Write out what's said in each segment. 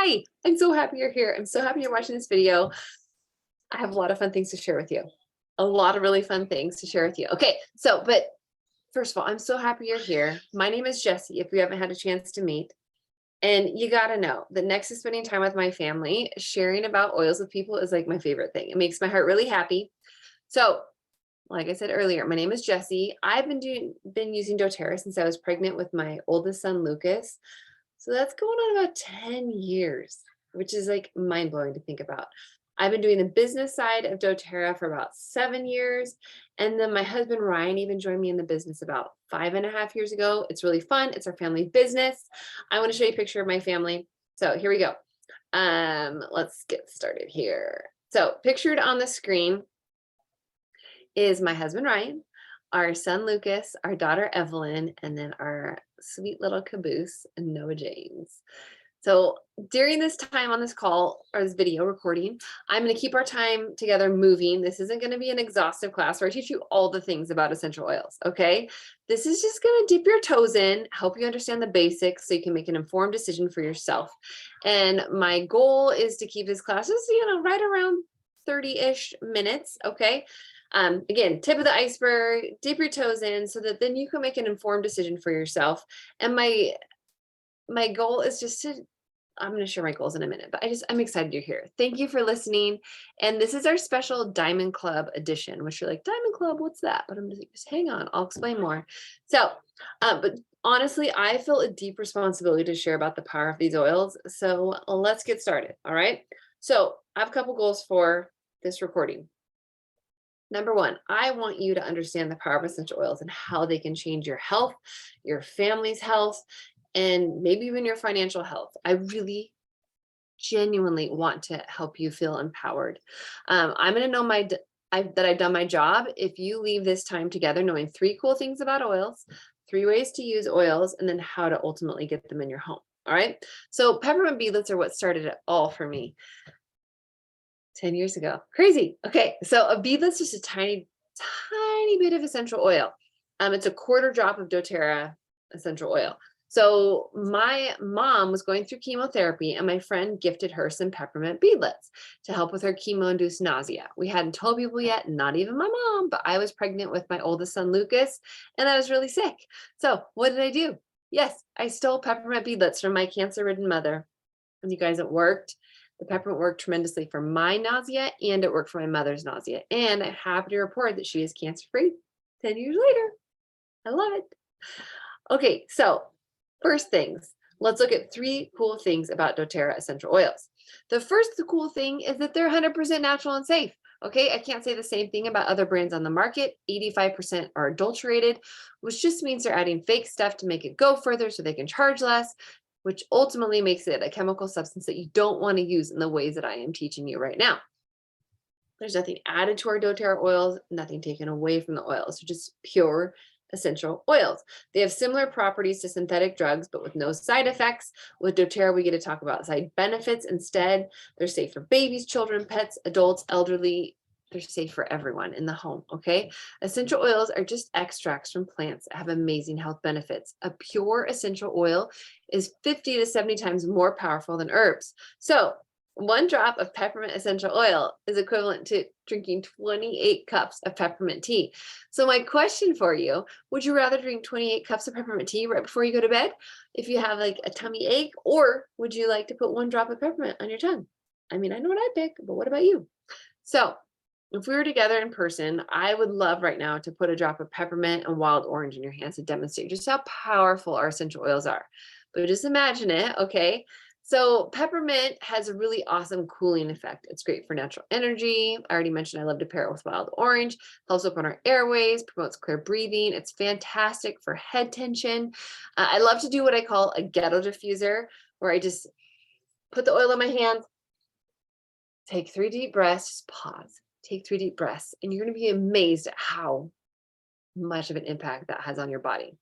Hi, I'm so happy you're here. I'm so happy you're watching this video. I have a lot of fun things to share with you. A lot of really fun things to share with you. Okay, but first of all, I'm so happy you're here. My name is Jessi, if we haven't had a chance to meet. And you gotta know that next to spending time with my family, sharing about oils with people is like my favorite thing. It makes my heart really happy. So, like I said earlier, my name is Jessi. I've been using doTERRA since I was pregnant with my oldest son, Lucas. So that's going on about 10 years, which is like mind blowing to think about. I've been doing the business side of doTERRA for about 7 years. And then my husband, Ryan, even joined me in the business about 5.5 years ago. It's really fun. It's our family business. I want to show you a picture of my family. So here we go. Let's get started here. So pictured on the screen is my husband, Ryan, our son, Lucas, our daughter, Evelyn, and then our sweet little caboose, Noah James. So during this time on this call or this video recording, I'm going to keep our time together moving. This isn't going to be an exhaustive class where I teach you all the things about essential oils. Okay. This is just going to dip your toes in, help you understand the basics so you can make an informed decision for yourself. And my goal is to keep this class just, right around 30-ish minutes. Okay. Again, tip of the iceberg, dip your toes in so that then you can make an informed decision for yourself. And my goal is just to, I'm going to share my goals in a minute, but I'm excited you're here. Thank you for listening. And this is our special Diamond Club edition, which you're like, Diamond Club, what's that? But I'm just hang on, I'll explain more. So, but honestly, I feel a deep responsibility to share about the power of these oils. So let's get started. All right. So I have a couple goals for this recording. Number one, I want you to understand the power of essential oils and how they can change your health, your family's health, and maybe even your financial health. I really genuinely want to help you feel empowered. I'm going to know that I've done my job if you leave this time together knowing 3 cool things about oils, 3 ways to use oils, and then how to ultimately get them in your home. All right. So peppermint beadlets are what started it all for me. 10 years ago. Crazy. Okay. So a beadlet's just a tiny bit of essential oil. It's a 1/4 drop of doTERRA essential oil. So my mom was going through chemotherapy and my friend gifted her some peppermint beadlets to help with her chemo-induced nausea. We hadn't told people yet, not even my mom, but I was pregnant with my oldest son, Lucas, and I was really sick. So what did I do? Yes, I stole peppermint beadlets from my cancer-ridden mother. And you guys, it worked. The peppermint worked tremendously for my nausea and it worked for my mother's nausea. And I'm happy to report that she is cancer-free 10 years later. I love it. Okay, so first things, let's look at 3 cool things about doTERRA essential oils. The first cool thing is that they're 100% natural and safe. Okay, I can't say the same thing about other brands on the market. 85% are adulterated, which just means they're adding fake stuff to make it go further so they can charge less, which ultimately makes it a chemical substance that you don't want to use in the ways that I am teaching you right now. There's nothing added to our doTERRA oils, nothing taken away from the oils. They're just pure essential oils. They have similar properties to synthetic drugs, but with no side effects. With doTERRA, we get to talk about side benefits instead. They're safe for babies, children, pets, adults, elderly. They're safe for everyone in the home, okay? Essential oils are just extracts from plants that have amazing health benefits. A pure essential oil is 50 to 70 times more powerful than herbs. So 1 drop of peppermint essential oil is equivalent to drinking 28 cups of peppermint tea. So my question for you, would you rather drink 28 cups of peppermint tea right before you go to bed if you have like a tummy ache, or would you like to put 1 drop of peppermint on your tongue? I mean, I know what I'd pick, but what about you? So if we were together in person, I would love right now to put a drop of peppermint and wild orange in your hands to demonstrate just how powerful our essential oils are. But just imagine it, okay? So peppermint has a really awesome cooling effect. It's great for natural energy. I already mentioned I love to pair it with wild orange. Helps open our airways, promotes clear breathing. It's fantastic for head tension. I love to do what I call a ghetto diffuser, where I just put the oil in my hands, take 3 deep breaths, just pause. Take 3 deep breaths, and you're going to be amazed at how much of an impact that has on your body.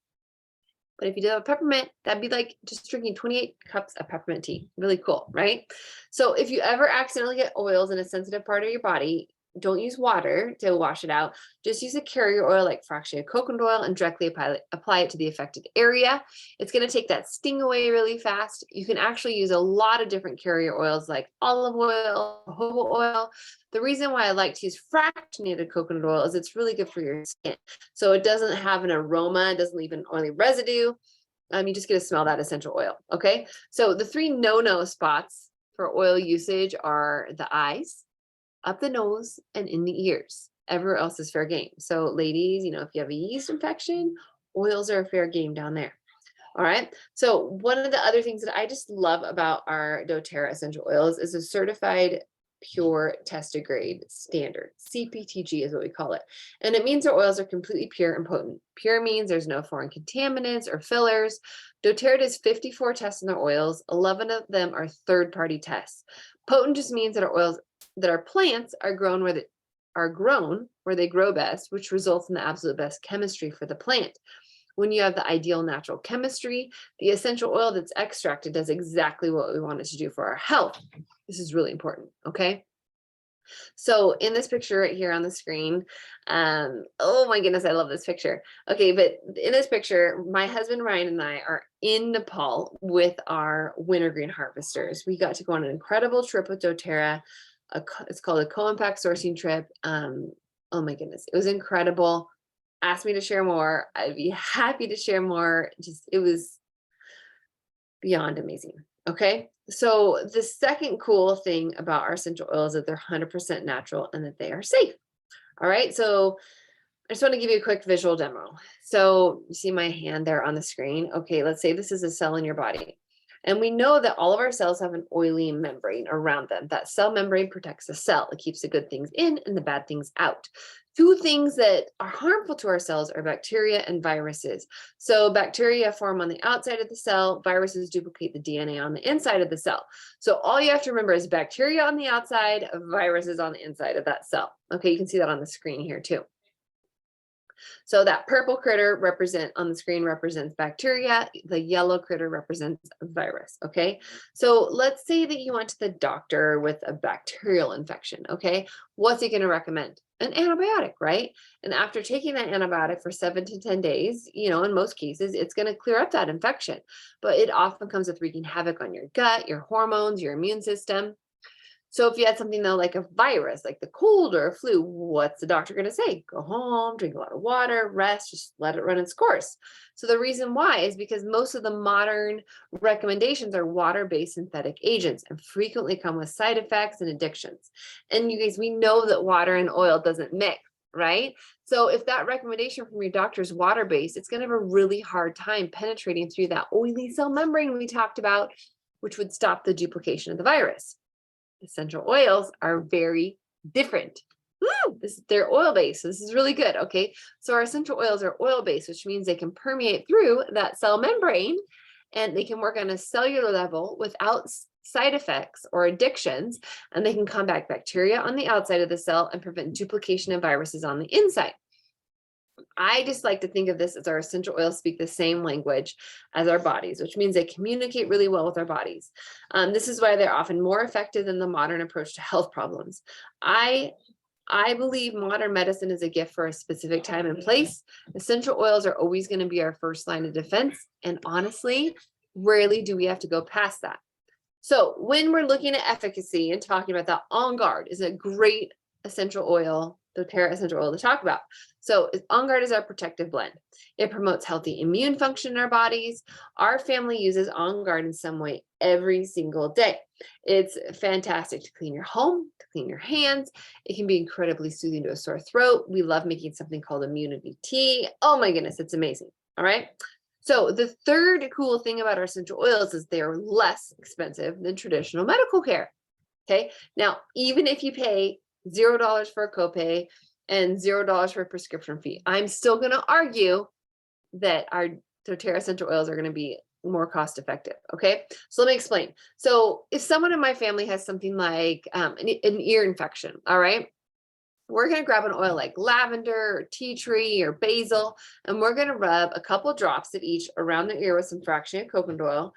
But if you do have peppermint, that'd be like just drinking 28 cups of peppermint tea. Really cool, right? So if you ever accidentally get oils in a sensitive part of your body, don't use water to wash it out. Just use a carrier oil like fractionated coconut oil and directly apply it to the affected area. It's going to take that sting away really fast. You can actually use a lot of different carrier oils like olive oil, jojoba oil. The reason why I like to use fractionated coconut oil is it's really good for your skin. So it doesn't have an aroma, it doesn't leave an oily residue. You just get to smell that essential oil. Okay. So the 3 no-no spots for oil usage are the eyes, up the nose, and in the ears. Everywhere else is fair game. So ladies, if you have a yeast infection, oils are a fair game down there. All right. So one of the other things that I just love about our doTERRA essential oils is a certified pure tested grade standard. CPTG is what we call it. And it means our oils are completely pure and potent. Pure means there's no foreign contaminants or fillers. doTERRA does 54 tests in their oils. 11 of them are third-party tests. Potent just means that our plants are grown where they grow best, which results in the absolute best chemistry for the plant. When you have the ideal natural chemistry, the essential oil that's extracted does exactly what we want it to do for our health. This is really important, okay? So in this picture right here on the screen, oh my goodness, I love this picture. Okay, but in this picture, my husband Ryan and I are in Nepal with our wintergreen harvesters. We got to go on an incredible trip with doTERRA. It's called a co-impact sourcing trip. Oh my goodness, it was incredible. Asked me to share more. I'd be happy to share more. It was beyond amazing. Okay. So the second cool thing about our essential oils is that they're 100% natural and that they are safe. All right. So I just want to give you a quick visual demo. So you see my hand there on the screen. Okay. Let's say this is a cell in your body. And we know that all of our cells have an oily membrane around them. That cell membrane protects the cell. It keeps the good things in and the bad things out. 2 things that are harmful to our cells are bacteria and viruses. So bacteria form on the outside of the cell, viruses duplicate the DNA on the inside of the cell. So all you have to remember is bacteria on the outside, viruses on the inside of that cell. Okay, you can see that on the screen here too. So that purple critter on the screen represents bacteria. The yellow critter represents a virus. Okay. So let's say that you went to the doctor with a bacterial infection. Okay. What's he going to recommend? An antibiotic, right? And after taking that antibiotic for 7 to 10 days, in most cases, it's going to clear up that infection, but it often comes with wreaking havoc on your gut, your hormones, your immune system. So if you had something though, like a virus, like the cold or a flu, what's the doctor going to say? Go home, drink a lot of water, rest, just let it run its course. So the reason why is because most of the modern recommendations are water-based synthetic agents and frequently come with side effects and addictions. And you guys, we know that water and oil doesn't mix, right? So if that recommendation from your doctor is water-based, it's going to have a really hard time penetrating through that oily cell membrane we talked about, which would stop the duplication of the virus. Essential oils are very different. They're oil-based. So this is really good. Okay. So our essential oils are oil-based, which means they can permeate through that cell membrane and they can work on a cellular level without side effects or addictions. And they can combat bacteria on the outside of the cell and prevent duplication of viruses on the inside. I just like to think of this as our essential oils speak the same language as our bodies, which means they communicate really well with our bodies. This is why they're often more effective than the modern approach to health problems. I believe modern medicine is a gift for a specific time and place. Essential oils are always going to be our first line of defense. And honestly, rarely do we have to go past that. So when we're looking at efficacy and talking about that, On Guard is a great essential oil, doTERRA essential oil to talk about. So On Guard is our protective blend. It promotes healthy immune function in our bodies. Our family uses On Guard in some way every single day. It's fantastic to clean your home, to clean your hands. It can be incredibly soothing to a sore throat. We love making something called immunity tea. Oh my goodness, it's amazing. All right. So the third cool thing about our essential oils is they are less expensive than traditional medical care. Okay. Now, even if you pay $0 for a copay and $0 for a prescription fee, I'm still going to argue that our doTERRA essential oils are going to be more cost effective. Okay. So let me explain. So if someone in my family has something like an ear infection, all right, we're going to grab an oil like lavender or tea tree or basil, and we're going to rub a couple drops of each around the ear with some fractionated coconut oil.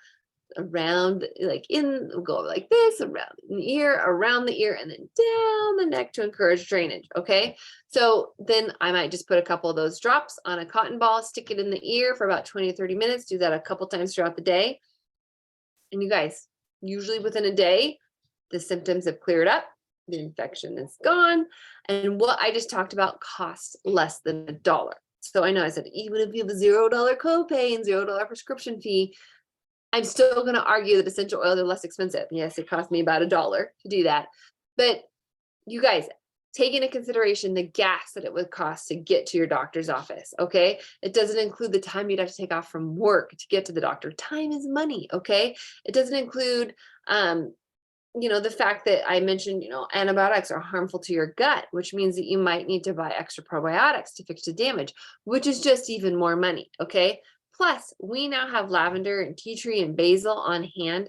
around, like go like this, around the ear, and then down the neck to encourage drainage. Okay. So then I might just put a couple of those drops on a cotton ball, stick it in the ear for about 20 to 30 minutes, do that a couple times throughout the day. And you guys, usually within a day, the symptoms have cleared up, the infection is gone. And what I just talked about costs less than $1. So I know I said, even if you have a $0 copay and $0 prescription fee, I'm still going to argue that essential oils are less expensive. Yes, it cost me about $1 to do that. But you guys, take into consideration the gas that it would cost to get to your doctor's office. Okay. It doesn't include the time you'd have to take off from work to get to the doctor. Time is money. Okay. It doesn't include, the fact that I mentioned, antibiotics are harmful to your gut, which means that you might need to buy extra probiotics to fix the damage, which is just even more money. Okay. Plus, we now have lavender and tea tree and basil on hand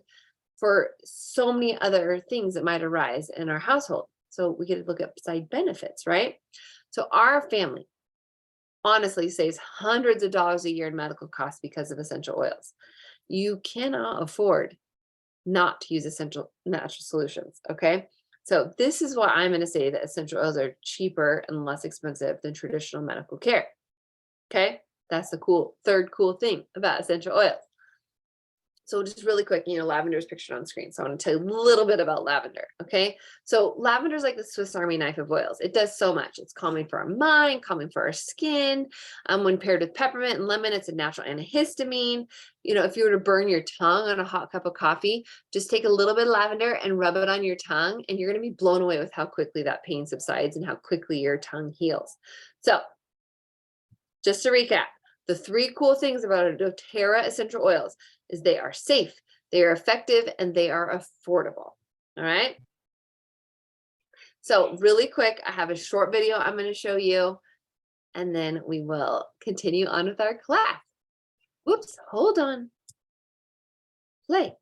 for so many other things that might arise in our household. So we get to look at side benefits, right? So our family honestly saves hundreds of dollars a year in medical costs because of essential oils. You cannot afford not to use essential natural solutions. Okay. So this is why I'm going to say that essential oils are cheaper and less expensive than traditional medical care. Okay. That's the third cool thing about essential oils. So just really quick, lavender is pictured on screen. So I want to tell you a little bit about lavender. Okay. So lavender is like the Swiss Army knife of oils. It does so much. It's calming for our mind, calming for our skin. When paired with peppermint and lemon, it's a natural antihistamine. If you were to burn your tongue on a hot cup of coffee, just take a little bit of lavender and rub it on your tongue, and you're going to be blown away with how quickly that pain subsides and how quickly your tongue heals. So just to recap, the 3 cool things about dōTERRA essential oils is they are safe, they are effective, and they are affordable. All right. So really quick, I have a short video I'm going to show you, and then we will continue on with our class. Whoops, hold on. Play.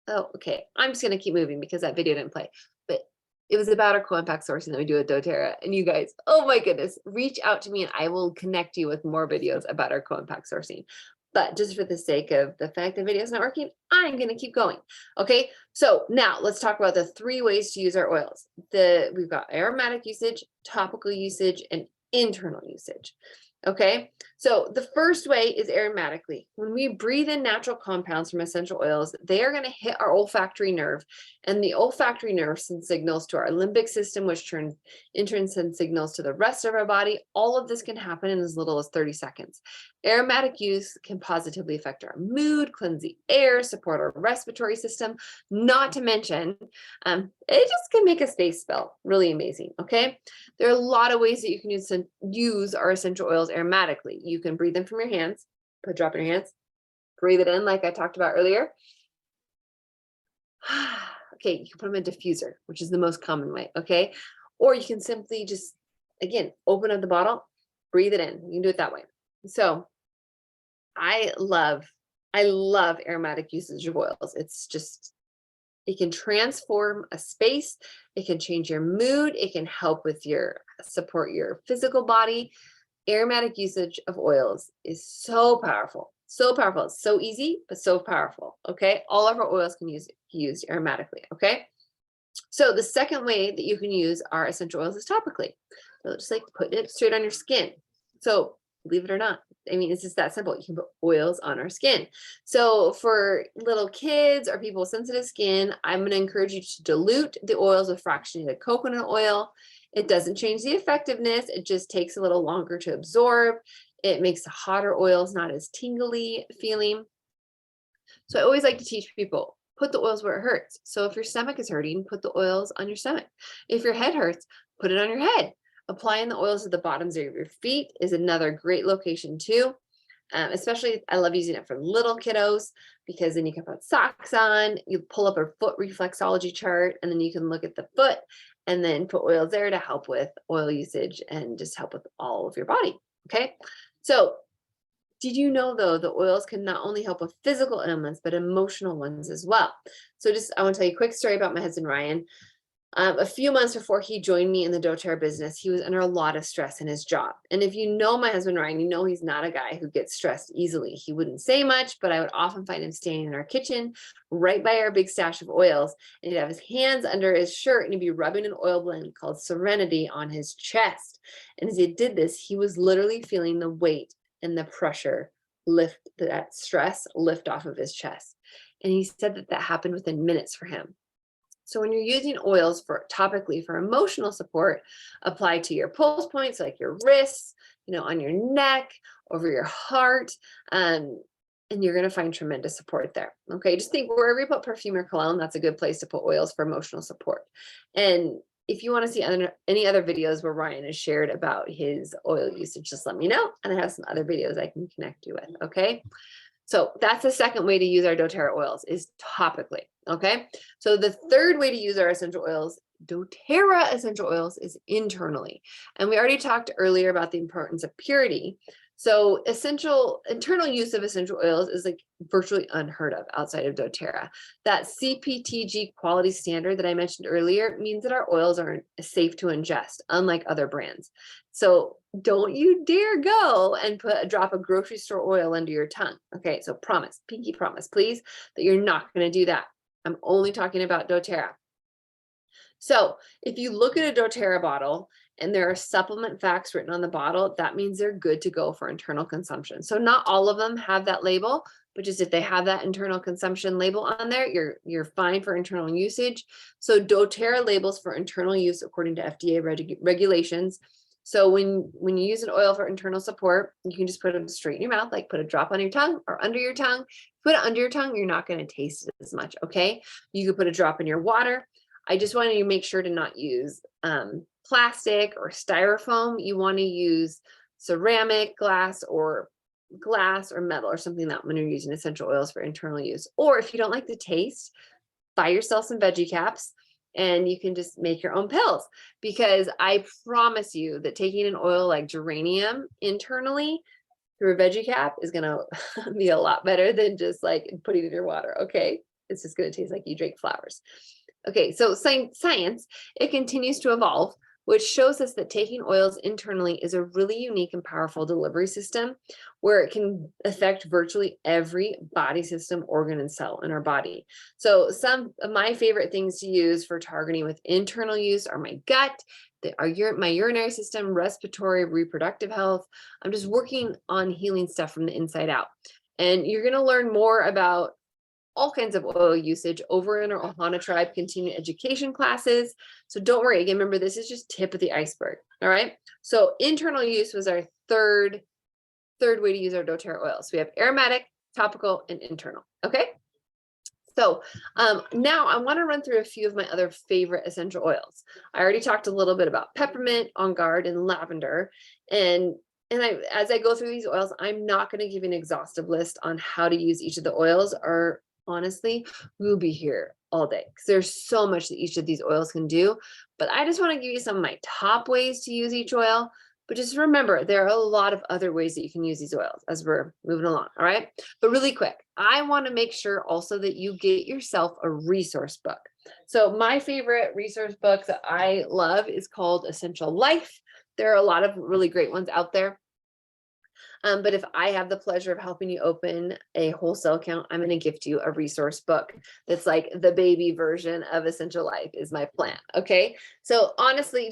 Oh, okay. I'm just going to keep moving because that video didn't play. But it was about our co-impact sourcing that we do at dōTERRA. And you guys, oh my goodness, reach out to me and I will connect you with more videos about our co-impact sourcing. But just for the sake of the fact the video is not working, I'm going to keep going. Okay, so now let's talk about the 3 ways to use our oils. We've got aromatic usage, topical usage, and internal usage. Okay, so the first way is aromatically. When we breathe in natural compounds from essential oils, they are going to hit our olfactory nerve, and the olfactory nerve sends signals to our limbic system, which in turn sends signals to the rest of our body. All of this can happen in as little as 30 seconds. Aromatic use can positively affect our mood, cleanse the air, support our respiratory system, not to mention, it just can make a space smell really amazing. Okay, there are a lot of ways that you can use our essential oils aromatically. You can breathe in from your hands, drop in your hands, breathe it in like I talked about earlier. Okay, you can put them in a diffuser, which is the most common way. Okay, or you can simply just, again, open up the bottle, breathe it in. You can do it that way. So I love aromatic usage of oils. It's just, it can transform a space. It can change your mood. It can help with support your physical body. Aromatic usage of oils is so powerful. So powerful. It's so easy, but so powerful. Okay. All of our oils can be used aromatically. Okay. So the second way that you can use our essential oils is topically. So just like put it straight on your skin. So believe it or not, I mean, it's just that simple. You can put oils on our skin. So for little kids or people with sensitive skin, I'm going to encourage you to dilute the oils with fractionated coconut oil. It doesn't change the effectiveness. It just takes a little longer to absorb. It makes the hotter oils not as tingly feeling. So I always like to teach people, put the oils where it hurts. So if your stomach is hurting, put the oils on your stomach. If your head hurts, put it on your head. Applying the oils at the bottoms of your feet is another great location too. Especially, I love using it for little kiddos because then you can put socks on, you pull up a foot reflexology chart, and then you can look at the foot and then put oils there to help with oil usage and just help with all of your body. Okay. So did you know though, the oils can not only help with physical ailments, but emotional ones as well. So I want to tell you a quick story about my husband, Ryan. A few months before he joined me in the doTERRA business, he was under a lot of stress in his job. And if you know my husband, Ryan, you know he's not a guy who gets stressed easily. He wouldn't say much, but I would often find him standing in our kitchen right by our big stash of oils. And he'd have his hands under his shirt and he'd be rubbing an oil blend called Serenity on his chest. And as he did this, he was literally feeling the weight and the pressure lift, that stress lift off of his chest. And he said that that happened within minutes for him. So when you're using oils for topically for emotional support, apply to your pulse points, like your wrists, on your neck, over your heart, and you're going to find tremendous support there. Okay, just think wherever you put perfume or cologne, that's a good place to put oils for emotional support. And if you want to see any other videos where Ryan has shared about his oil usage, just let me know, and I have some other videos I can connect you with. Okay. So that's the second way to use our doTERRA oils, is topically. Okay. So the third way to use our essential oils, doTERRA essential oils, is internally. And we already talked earlier about the importance of purity. So internal use of essential oils is like virtually unheard of outside of doTERRA. That CPTG quality standard that I mentioned earlier means that our oils are safe to ingest, unlike other brands. So don't you dare go and drop a grocery store oil under your tongue. Okay, so promise, pinky promise, please, that you're not going to do that. I'm only talking about doTERRA. So if you look at a doTERRA bottle and there are supplement facts written on the bottle, that means they're good to go for internal consumption. So not all of them have that label, but just if they have that internal consumption label on there, you're fine for internal usage. So doTERRA labels for internal use according to FDA regulations. So when you use an oil for internal support, you can just put it straight in your mouth, like put a drop on your tongue or under your tongue. Put it under your tongue, you're not going to taste it as much. Okay. You could put a drop in your water. I just want you to make sure to not use plastic or styrofoam. You want to use ceramic, glass or metal or something that when you're using essential oils for internal use. Or if you don't like the taste, buy yourself some veggie caps and you can just make your own pills, because I promise you that taking an oil like geranium internally through a veggie cap is going to be a lot better than just like putting it in your water. Okay. It's just going to taste like you drink flowers. Okay, so science, it continues to evolve, which shows us that taking oils internally is a really unique and powerful delivery system where it can affect virtually every body system, organ, and cell in our body. So some of my favorite things to use for targeting with internal use are my gut, my urinary system, respiratory, reproductive health. I'm just working on healing stuff from the inside out. And you're going to learn more about all kinds of oil usage over in our Ōhana Tribe continuing education classes. So don't worry, again, remember, this is just tip of the iceberg. All right. So internal use was our third way to use our doTERRA oils. So we have aromatic, topical, and internal. Okay. So now I want to run through a few of my other favorite essential oils. I already talked a little bit about peppermint, on guard, and lavender. And as I go through these oils, I'm not going to give an exhaustive list on how to use each of the oils, or honestly, we'll be here all day because there's so much that each of these oils can do. But I just want to give you some of my top ways to use each oil. But just remember, there are a lot of other ways that you can use these oils as we're moving along. All right. But really quick, I want to make sure also that you get yourself a resource book. So my favorite resource book that I love is called Essential Life. There are a lot of really great ones out there. But if I have the pleasure of helping you open a wholesale account, I'm going to gift you a resource book that's like the baby version of Essential Life is my plan. Okay. So honestly,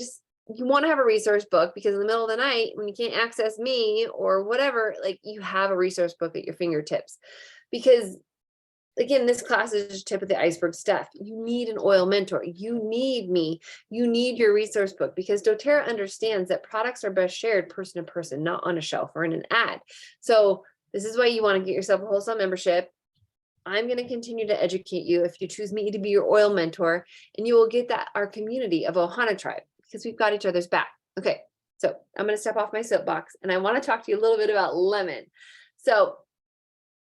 you want to have a resource book because in the middle of the night, when you can't access me or whatever, like you have a resource book at your fingertips. Because again, this class is just tip of the iceberg stuff. You need an oil mentor. You need me. You need your resource book, because doTERRA understands that products are best shared person to person, not on a shelf or in an ad. So this is why you want to get yourself a wholesale membership. I'm going to continue to educate you if you choose me to be your oil mentor, and you will get our community of Ōhana Tribe, because we've got each other's back. Okay, so I'm going to step off my soapbox and I want to talk to you a little bit about lemon. So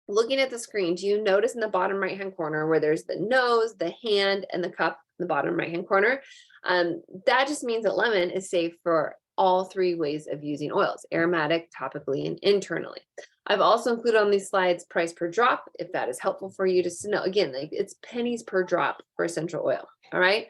looking at the screen, do you notice in the bottom right-hand corner where there's the nose, the hand, and the cup in the bottom right-hand corner? That just means that lemon is safe for all three ways of using oils: aromatic, topically, and internally. I've also included on these slides price per drop, if that is helpful for you to know. Again, like it's pennies per drop for essential oil. All right.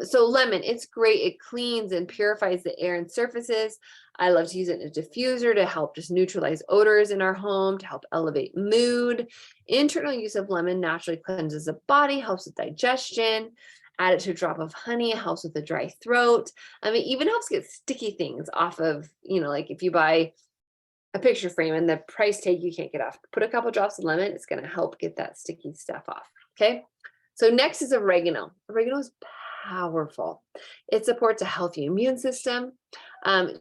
So lemon, it's great. It cleans and purifies the air and surfaces. I love to use it in a diffuser to help just neutralize odors in our home, to help elevate mood. Internal use of lemon naturally cleanses the body, helps with digestion. Add it to a drop of honey, it helps with a dry throat. I mean, even helps get sticky things off of, like if you buy a picture frame and the price tag you can't get off, put a couple drops of lemon, it's going to help get that sticky stuff off. Okay. So next is oregano. Oregano is powerful. It supports a healthy immune system.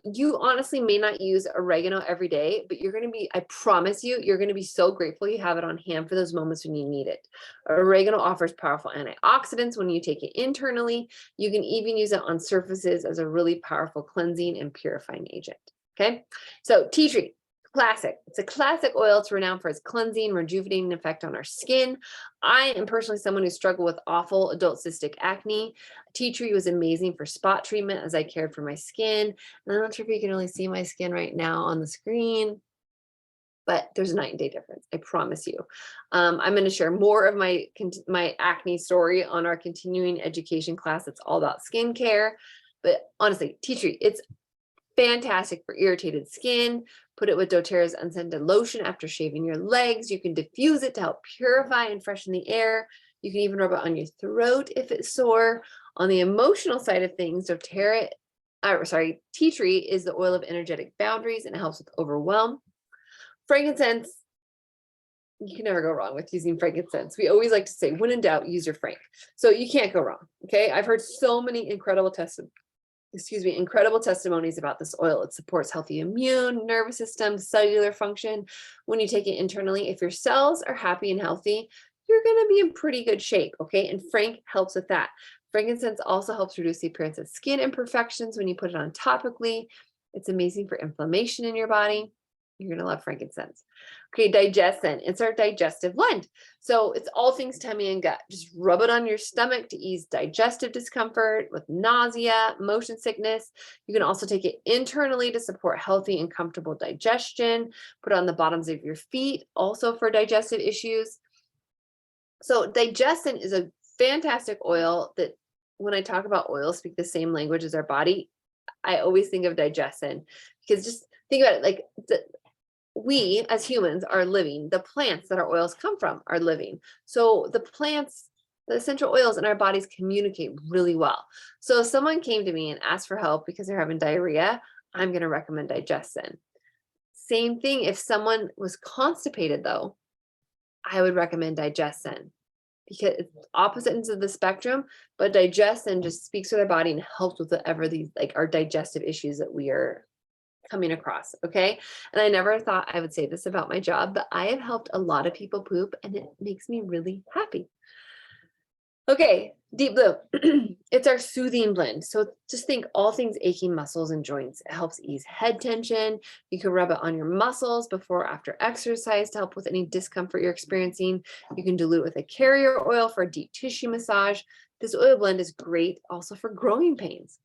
You honestly may not use oregano every day, but I promise you, you're going to be so grateful you have it on hand for those moments when you need it. Oregano offers powerful antioxidants when you take it internally. You can even use it on surfaces as a really powerful cleansing and purifying agent. Okay. So tea tree. Classic. It's a classic oil. It's renowned for its cleansing, rejuvenating effect on our skin. I am personally someone who struggled with awful adult cystic acne. Tea tree was amazing for spot treatment as I cared for my skin. And I'm not sure if you can really see my skin right now on the screen, but there's a night and day difference. I promise you. I'm going to share more of my acne story on our continuing education class. It's all about skincare. But honestly, tea tree, it's fantastic for irritated skin. Put it with dōTERRA's unscented lotion after shaving your legs. You can diffuse it to help purify and freshen the air. You can even rub it on your throat if it's sore. On the emotional side of things, tea tree is the oil of energetic boundaries, and it helps with overwhelm. Frankincense, you can never go wrong with using frankincense. We always like to say, when in doubt, use your frank. So you can't go wrong. Okay. I've heard so many incredible testimonies about this oil. It supports healthy immune, nervous system, cellular function. When you take it internally, if your cells are happy and healthy, you're going to be in pretty good shape. Okay. And frank helps with that. Frankincense also helps reduce the appearance of skin imperfections when you put it on topically. It's amazing for inflammation in your body. You're going to love frankincense. Okay, digestin. It's our digestive blend. So it's all things tummy and gut. Just rub it on your stomach to ease digestive discomfort with nausea, motion sickness. You can also take it internally to support healthy and comfortable digestion. Put it on the bottoms of your feet, also for digestive issues. So digestin is a fantastic oil that, when I talk about oils, speak the same language as our body. I always think of digestin, because just think about it, like we as humans are living. The plants that our oils come from are living. So the plants, the essential oils in our bodies communicate really well. So if someone came to me and asked for help because they're having diarrhea, I'm going to recommend digestin. Same thing if someone was constipated, though, I would recommend digestin, because it's opposite ends of the spectrum, but digestin just speaks to their body and helps with whatever these, like, our digestive issues that we are coming across. Okay. And I never thought I would say this about my job, but I have helped a lot of people poop, and it makes me really happy. Okay. Deep Blue. It's our soothing blend. So just think all things aching muscles and joints. It helps ease head tension. You can rub it on your muscles before or after exercise to help with any discomfort you're experiencing. You can dilute with a carrier oil for a deep tissue massage. This oil blend is great also for growing pains.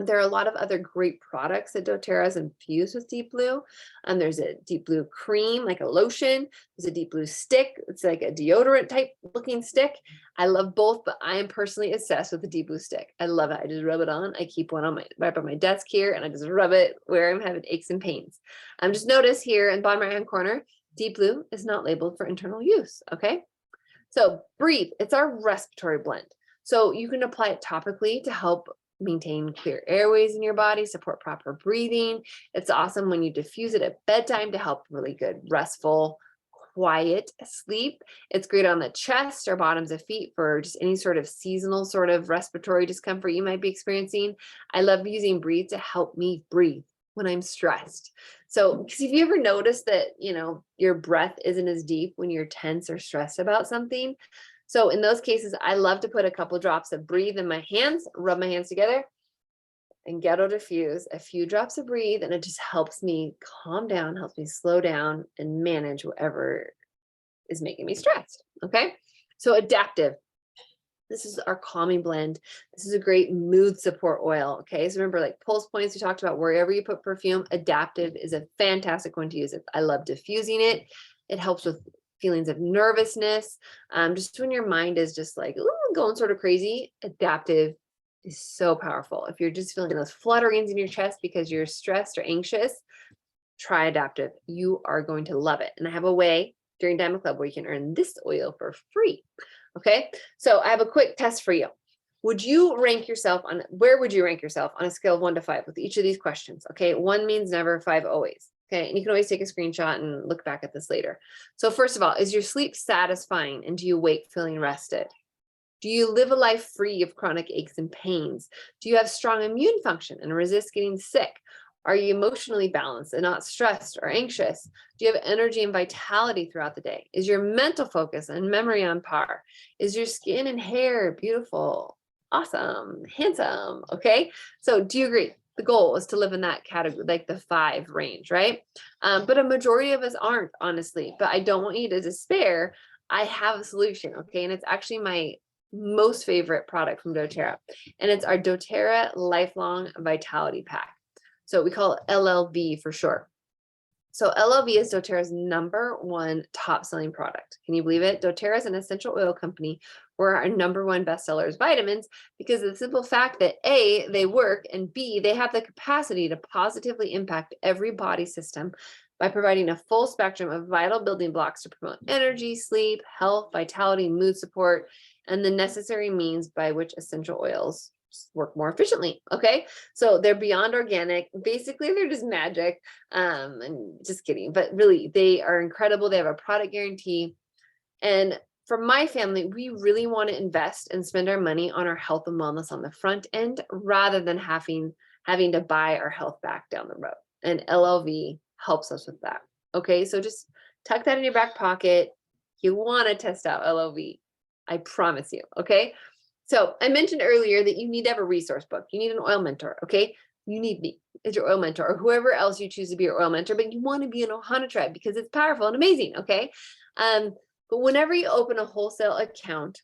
There are a lot of other great products that dōTERRA has infused with Deep Blue. There's a Deep Blue cream, like a lotion. There's a Deep Blue stick. It's like a deodorant type looking stick. I love both, but I am personally obsessed with the Deep Blue stick. I love it. I just rub it on. I keep one on right by my desk here, and I just rub it where I'm having aches and pains. Just notice here in the bottom right hand corner, Deep Blue is not labeled for internal use. Okay. So Breathe. It's our respiratory blend. So you can apply it topically to help maintain clear airways in your body, support proper breathing. It's awesome when you diffuse it at bedtime to help really good, restful, quiet sleep. It's great on the chest or bottoms of feet for just any sort of seasonal sort of respiratory discomfort you might be experiencing. I love using Breathe to help me breathe when I'm stressed. So, because if you ever notice that, your breath isn't as deep when you're tense or stressed about something. So in those cases, I love to put a couple drops of Breathe in my hands, rub my hands together, and ghetto diffuse a few drops of Breathe, and it just helps me calm down, helps me slow down and manage whatever is making me stressed. Okay. So adaptive. This is our calming blend. This is a great mood support oil. Okay, so remember, like pulse points, we talked about wherever you put perfume, adaptive is a fantastic one to use. I love diffusing it. It helps with feelings of nervousness. Just when your mind is just like going sort of crazy, adaptive is so powerful. If you're just feeling those flutterings in your chest because you're stressed or anxious, try adaptive. You are going to love it. And I have a way during Diamond Club where you can earn this oil for free. Okay, so I have a quick test for you. Would you rank yourself on, where would you rank yourself on a scale of 1 to 5 with each of these questions? Okay, 1 means never, 5 always. Okay, and you can always take a screenshot and look back at this later. So first of all, is your sleep satisfying and do you wake feeling rested? Do you live a life free of chronic aches and pains? Do you have strong immune function and resist getting sick? Are you emotionally balanced and not stressed or anxious? Do you have energy and vitality throughout the day? Is your mental focus and memory on par? Is your skin and hair beautiful, awesome, handsome? Okay, so do you agree? The goal is to live in that category, like the 5 range, right? But a majority of us aren't, honestly. But I don't want you to despair. I have a solution, okay? And it's actually my most favorite product from doTERRA. And it's our doTERRA Lifelong Vitality Pack. So we call it LLV for short. So LLV is doTERRA's #1 top selling product. Can you believe it? doTERRA is an essential oil company where our #1 bestseller is vitamins because of the simple fact that A, they work, and B, they have the capacity to positively impact every body system by providing a full spectrum of vital building blocks to promote energy, sleep, health, vitality, mood support, and the necessary means by which essential oils work more efficiently. Okay, so they're beyond organic. Basically, they're just magic. And just kidding, but really, they are incredible. They have a product guarantee. And for my family, we really want to invest and spend our money on our health and wellness on the front end rather than having to buy our health back down the road. And LLV helps us with that. Okay, so just tuck that in your back pocket. You want to test out LLV. I promise you. Okay. So I mentioned earlier that you need to have a resource book. You need an oil mentor, okay? You need me as your oil mentor or whoever else you choose to be your oil mentor, but you want to be an Ōhana tribe because it's powerful and amazing, okay? But whenever you open a wholesale account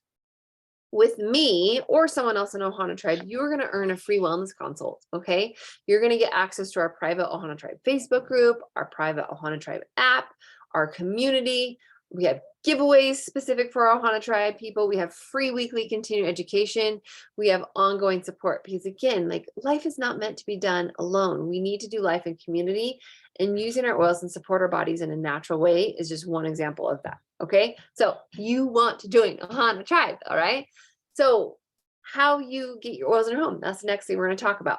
with me or someone else in Ōhana tribe, you're going to earn a free wellness consult, okay? You're going to get access to our private Ōhana tribe Facebook group, our private Ōhana tribe app, our community. We have giveaways specific for our Ōhana tribe people. We have free weekly continuing education. We have ongoing support because again, like life is not meant to be done alone. We need to do life in community, and using our oils and support our bodies in a natural way is just one example of that. Okay. So you want to join Ōhana tribe. All right. So how you get your oils in your home, that's the next thing we're going to talk about.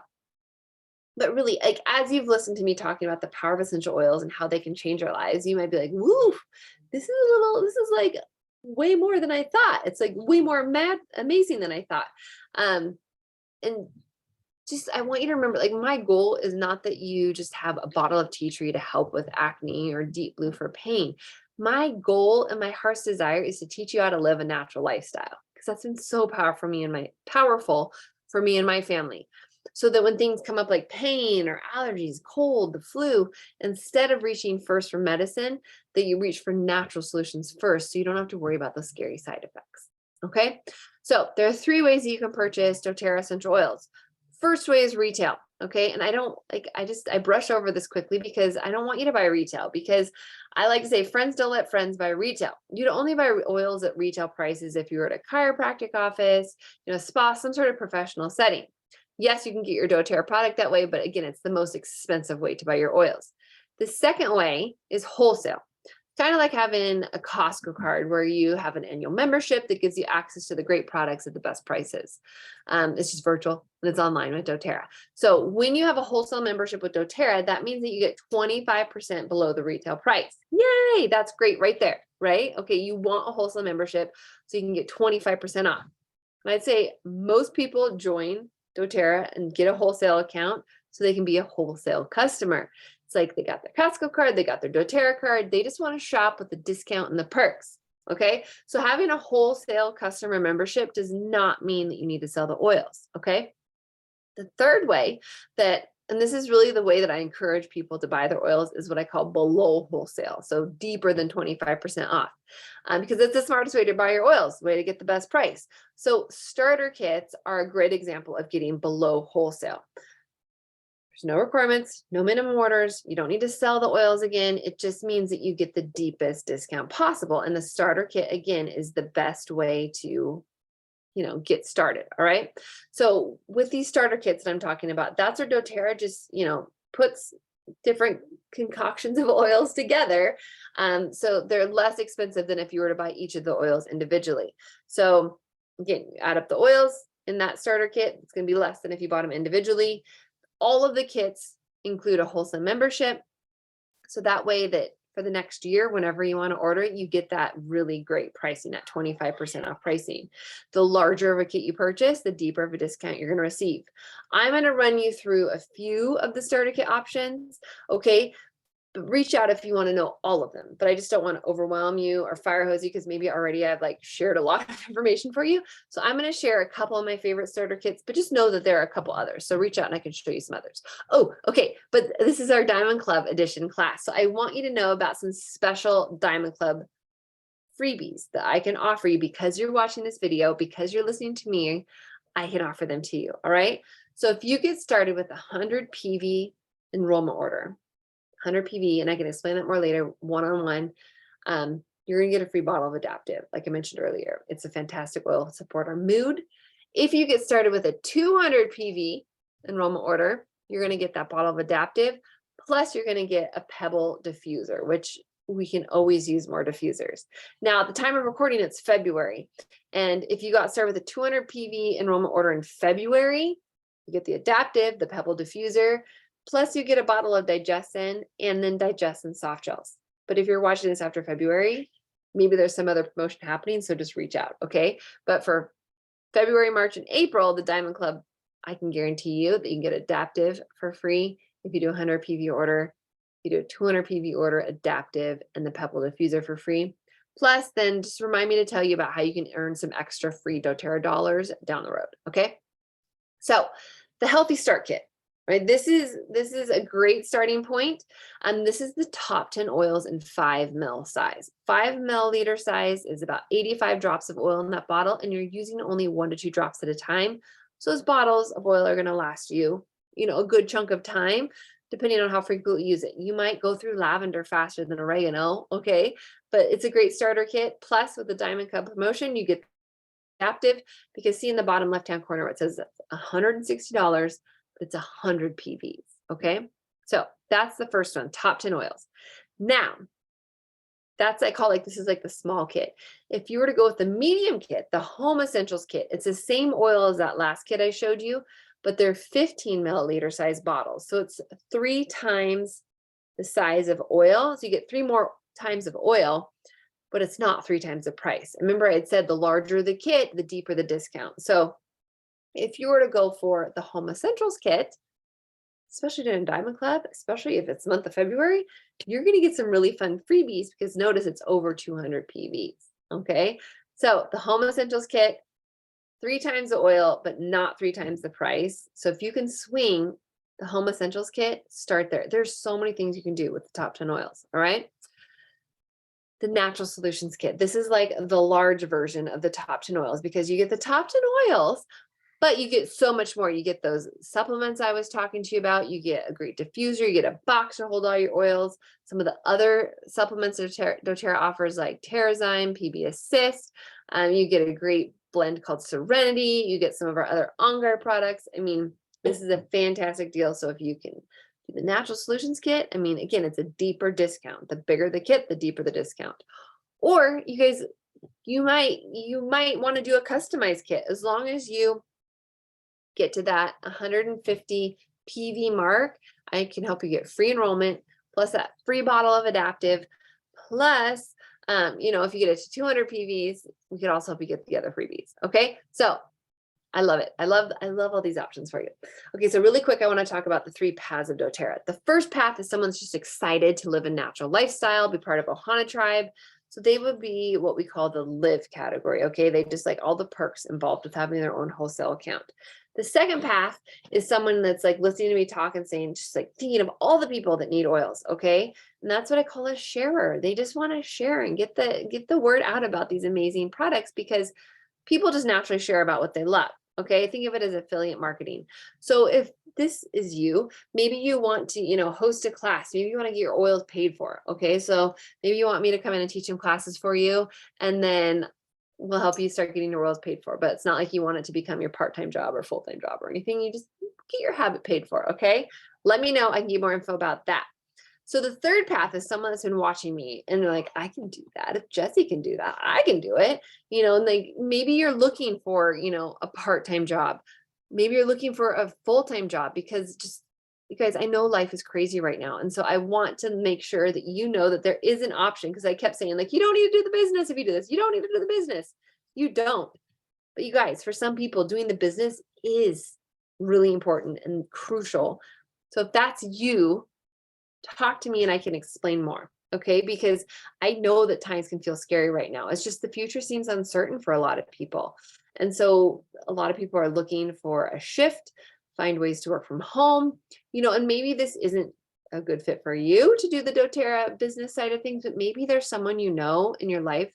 But really, like as you've listened to me talking about the power of essential oils and how they can change our lives, you might be like, woo, this is like way more than I thought. It's like way more amazing than I thought. And just, I want you to remember, like my goal is not that you just have a bottle of tea tree to help with acne or deep blue for pain. My goal and my heart's desire is to teach you how to live a natural lifestyle because that's been so powerful for me and my family. So that when things come up like pain or allergies, cold, the flu, instead of reaching first for medicine, that you reach for natural solutions first so you don't have to worry about those scary side effects. Okay, so there are 3 ways that you can purchase doTERRA essential oils. First way is retail. Okay, and I brush over this quickly because I don't want you to buy retail because I like to say friends don't let friends buy retail. You'd only buy oils at retail prices if you were at a chiropractic office, spa, some sort of professional setting. Yes, you can get your doTERRA product that way, but again, it's the most expensive way to buy your oils. The second way is wholesale. Kind of like having a Costco card where you have an annual membership that gives you access to the great products at the best prices. It's just virtual and it's online with doTERRA. So when you have a wholesale membership with doTERRA, that means that you get 25% below the retail price. Yay, that's great right there, right? Okay, you want a wholesale membership so you can get 25% off. And I'd say most people join doTERRA and get a wholesale account so they can be a wholesale customer. It's like they got their Costco card, they got their doTERRA card, they just want to shop with the discount and the perks. Okay, so having a wholesale customer membership does not mean that you need to sell the oils. Okay, the third way that and this is really the way that I encourage people to buy their oils, is what I call below wholesale. So deeper than 25% off, because it's the smartest way to buy your oils, the way to get the best price. So starter kits are a great example of getting below wholesale. There's no requirements, no minimum orders. You don't need to sell the oils again. It just means that you get the deepest discount possible. And the starter kit, again, is the best way to, get started. All right. So with these starter kits that I'm talking about, that's where doTERRA just, puts different concoctions of oils together. So they're less expensive than if you were to buy each of the oils individually. So again, you add up the oils in that starter kit, it's going to be less than if you bought them individually. All of the kits include a wholesale membership. So that way that for the next year, whenever you want to order it, you get that really great pricing at 25% off pricing. The larger of a kit you purchase, the deeper of a discount you're going to receive. I'm going to run you through a few of the starter kit options. Okay. But reach out if you want to know all of them, but I just don't want to overwhelm you or fire hose you, because maybe already I've shared a lot of information for you. So I'm going to share a couple of my favorite starter kits, but just know that there are a couple others. So reach out and I can show you some others. Oh, okay. But this is our Diamond Club edition class. So I want you to know about some special Diamond Club freebies that I can offer you because you're watching this video, because you're listening to me, I can offer them to you. All right. So if you get started with a 100 PV enrollment order, 100 PV, and I can explain that more later, one-on-one, you're going to get a free bottle of Adaptive. Like I mentioned earlier, it's a fantastic oil to support our mood. If you get started with a 200 PV enrollment order, you're going to get that bottle of Adaptive, plus you're going to get a Pebble diffuser, which we can always use more diffusers. Now, at the time of recording, it's February. And if you got started with a 200 PV enrollment order in February, you get the Adaptive, the Pebble diffuser, plus you get a bottle of Digestin and then Digestin soft gels. But if you're watching this after February, maybe there's some other promotion happening, so just reach out, okay? But for February, March, and April, the Diamond Club, I can guarantee you that you can get Adaptive for free if you do a 100 PV order. If you do a 200 PV order, Adaptive and the Pebble diffuser for free. Plus, then just remind me to tell you about how you can earn some extra free doTERRA dollars down the road, okay? So the Healthy Start Kit. Right, this is a great starting point. And this is the top 10 oils in 5 ml size. 5 milliliter size is about 85 drops of oil in that bottle, and you're using only 1 to 2 drops at a time. So those bottles of oil are going to last you, a good chunk of time, depending on how frequently you use it. You might go through lavender faster than oregano, okay? But it's a great starter kit. Plus, with the Diamond Club promotion, you get Adaptive, because see in the bottom left-hand corner where it says $160. It's 100 PVs. Okay. So that's the first one, top 10 oils. Now I call this is the small kit. If you were to go with the medium kit, the Home Essentials kit, it's the same oil as that last kit I showed you, but they're 15 milliliter size bottles. So it's 3 times the size of oil. So you get 3 more times of oil, but it's not 3 times the price. Remember, I had said the larger the kit, the deeper the discount. So if you were to go for the Home Essentials kit, especially during Diamond Club, especially if it's the month of February, you're going to get some really fun freebies, because notice it's over 200 PVs. Okay. So the Home Essentials kit, 3 times the oil, but not 3 times the price. So if you can swing the Home Essentials kit, start there. There's so many things you can do with the top 10 oils. All right. The Natural Solutions kit. This is like the large version of the top 10 oils, because you get the top 10 oils, but you get so much more. You get those supplements I was talking to you about. You get a great diffuser. You get a box to hold all your oils. Some of the other supplements doTERRA offers, like Terrazyme, PB Assist. You get a great blend called Serenity. You get some of our other On Guard products. I mean, this is a fantastic deal. So if you can do the Natural Solutions kit, I mean, again, it's a deeper discount. The bigger the kit, the deeper the discount. Or you guys, you might want to do a customized kit, as long as you get to that 150 PV mark. I can help you get free enrollment, plus that free bottle of Adaptive, plus, if you get it to 200 PVs, we could also help you get the other freebies. Okay. So I love it. I love all these options for you. Okay. So really quick, I want to talk about the 3 paths of doTERRA. The first path is someone's just excited to live a natural lifestyle, be part of Ōhana tribe. So they would be what we call the live category. Okay. They just like all the perks involved with having their own wholesale account. The second path is someone that's like listening to me talk and saying, just like thinking of all the people that need oils. Okay. And that's what I call a sharer. They just want to share and get the word out about these amazing products, because people just naturally share about what they love. Okay. Think of it as affiliate marketing. So if this is you, maybe you want to, host a class. Maybe you want to get your oils paid for. Okay. So maybe you want me to come in and teach some classes for you, and then we'll help you start getting your oils paid for. But it's not like you want it to become your part-time job or full-time job or anything. You just get your habit paid for. Okay. Let me know. I can give more info about that. So the third path is someone that's been watching me and they're like, I can do that. If Jessi can do that, I can do it. And like, maybe you're looking for, a part-time job. Maybe you're looking for a full-time job, because just, you guys, I know life is crazy right now. And so I want to make sure that you know that there is an option, because I kept saying like, you don't need to do the business if you do this. You don't need to do the business. You don't. But you guys, for some people, doing the business is really important and crucial. So if that's you, talk to me and I can explain more. Okay. Because I know that times can feel scary right now. It's just the future seems uncertain for a lot of people. And so a lot of people are looking for a shift, find ways to work from home, and maybe this isn't a good fit for you to do the doTERRA business side of things, but maybe there's someone in your life,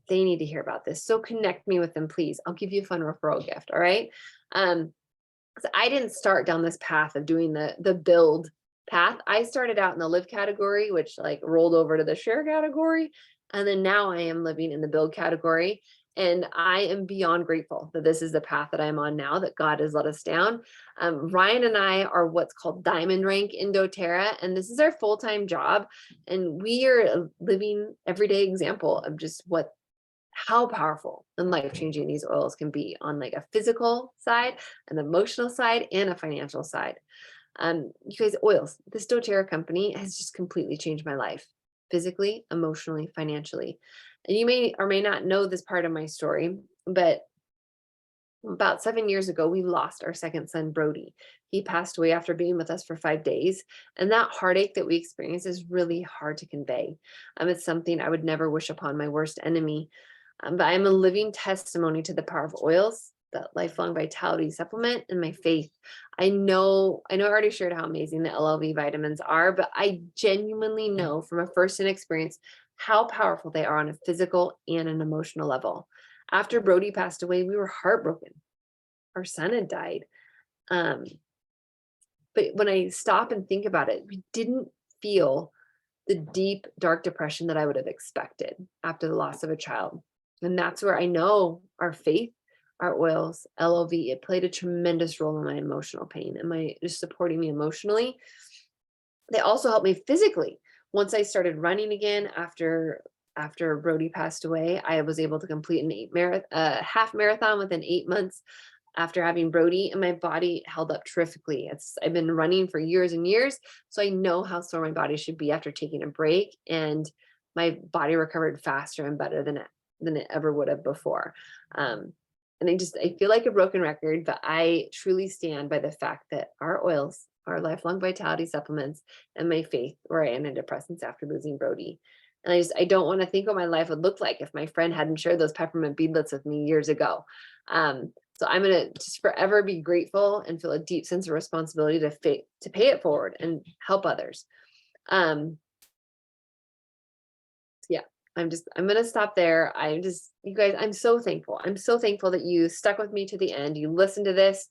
they need to hear about this. So connect me with them, please. I'll give you a fun referral gift. All right. So I didn't start down this path of doing the build path. I started out in the live category, which like rolled over to the share category. And then now I am living in the build category. And I am beyond grateful that this is the path that I'm on now, that God has let us down. Ryan and I are what's called diamond rank in doTERRA, and this is our full-time job. And we are a living everyday example of just how powerful and life-changing these oils can be on like a physical side, an emotional side, and a financial side. You guys, oils, this doTERRA company has just completely changed my life, physically, emotionally, financially. And you may or may not know this part of my story, but about 7 years ago, we lost our second son, Brody. He passed away after being with us for 5 days. And that heartache that we experienced is really hard to convey. It's something I would never wish upon my worst enemy. But I'm a living testimony to the power of oils, the lifelong vitality supplement, and my faith. I know I already shared how amazing the LLV vitamins are, but I genuinely know from a first-hand experience how powerful they are on a physical and an emotional level. After Brody passed away, we were heartbroken. Our son had died. But when I stop and think about it, we didn't feel the deep, dark depression that I would have expected after the loss of a child. And that's where I know our faith, our oils, LOV, it played a tremendous role in my emotional pain and just supporting me emotionally. They also helped me physically. Once I started running again after Brody passed away, I was able to complete an half marathon within 8 months after having Brody, and my body held up terrifically. I've been running for years and years, so I know how sore my body should be after taking a break, and my body recovered faster and better than it ever would have before. And I feel like a broken record, but I truly stand by the fact that our oils, our lifelong vitality supplements, and my faith were antidepressants after losing Brody. And I don't want to think what my life would look like if my friend hadn't shared those peppermint beadlets with me years ago. So I'm going to just forever be grateful and feel a deep sense of responsibility to pay it forward and help others. Yeah, I'm going to stop there. You guys, I'm so thankful. I'm so thankful that you stuck with me to the end. You listened to this.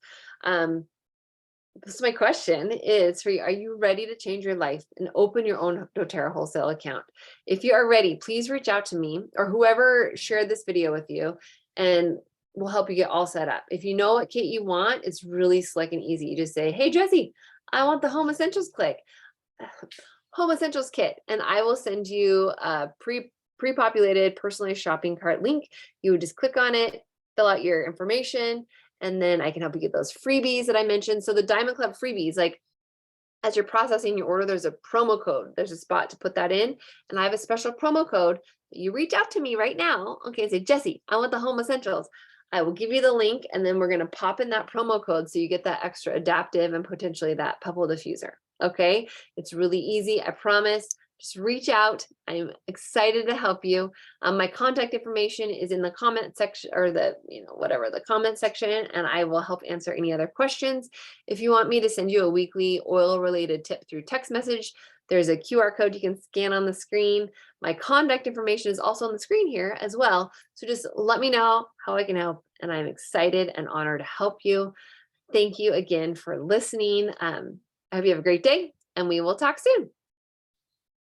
This is my question is for you. Are you ready to change your life and open your own doTERRA wholesale account? If you are ready, please reach out to me or whoever shared this video with you, and we'll help you get all set up. If you know what kit you want, it's really slick and easy. You just say, hey, Jessi, I want the Home Essentials Home Essentials kit, and I will send you a pre-populated personalized shopping cart link. You would just click on it, fill out your information, and then I can help you get those freebies that I mentioned. So the Diamond Club freebies, like as you're processing your order, there's a promo code. There's a spot to put that in. And I have a special promo code. You reach out to me right now. Okay, say, Jessi, I want the Home Essentials. I will give you the link, and then we're going to pop in that promo code so you get that extra adaptive and potentially that pebble diffuser. Okay, it's really easy. I promise. just reach out. I'm excited to help you. My contact information is in the comment section, or the, whatever, the comment section, and I will help answer any other questions. If you want me to send you a weekly oil related tip through text message, there's a QR code you can scan on the screen. My contact information is also on the screen here as well. So just let me know how I can help, and I'm excited and honored to help you. Thank you again for listening. I hope you have a great day, and we will talk soon.